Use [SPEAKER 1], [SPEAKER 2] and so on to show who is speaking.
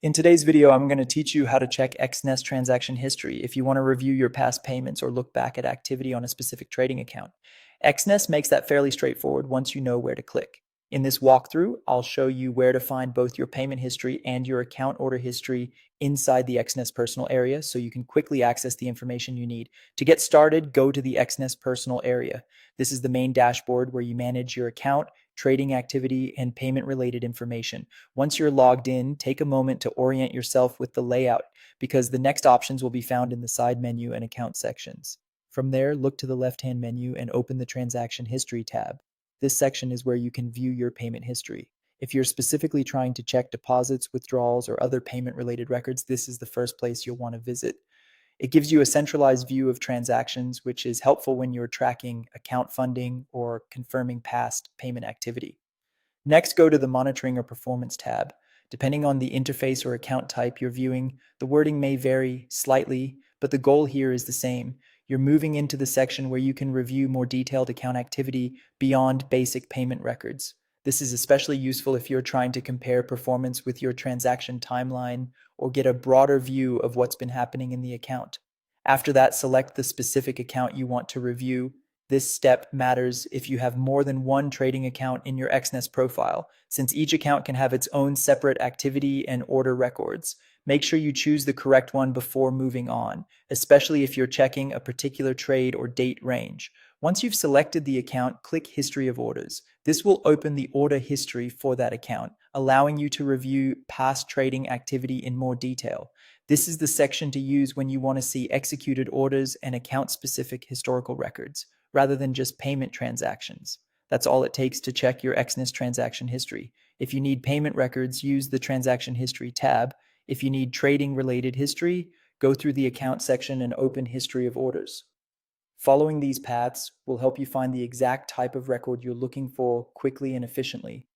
[SPEAKER 1] In today's video, I'm going to teach you how to check Exness transaction history if you want to review your past payments or look back at activity on a specific trading account. Exness makes that fairly straightforward once you know where to click. In this walkthrough, I'll show you where to find both your payment history and your account order history inside the Exness personal area so you can quickly access the information you need. To get started, go to the Exness personal area. This is the main dashboard where you manage your account, trading activity, and payment related information. Once you're logged in, take a moment to orient yourself with the layout because the next options will be found in the side menu and account sections. From there, look to the left-hand menu and open the Transaction History tab. This section is where you can view your payment history. If you're specifically trying to check deposits, withdrawals, or other payment-related records, this is the first place you'll want to visit. It gives you a centralized view of transactions, which is helpful when you're tracking account funding or confirming past payment activity. Next, go to the Monitoring or Performance tab. Depending on the interface or account type you're viewing, the wording may vary slightly, but the goal here is the same. You're moving into the section where you can review more detailed account activity beyond basic payment records. This is especially useful if you're trying to compare performance with your transaction timeline or get a broader view of what's been happening in the account. After that, select the specific account you want to review. This step matters if you have more than one trading account in your Exness profile, since each account can have its own separate activity and order records. Make sure you choose the correct one before moving on, especially if you're checking a particular trade or date range. Once you've selected the account, click History of Orders. This will open the order history for that account, allowing you to review past trading activity in more detail. This is the section to use when you want to see executed orders and account-specific historical records, rather than just payment transactions. That's all it takes to check your Exness transaction history. If you need payment records, use the Transaction History tab. If you need trading-related history, go through the Account section and open History of Orders. Following these paths will help you find the exact type of record you're looking for quickly and efficiently.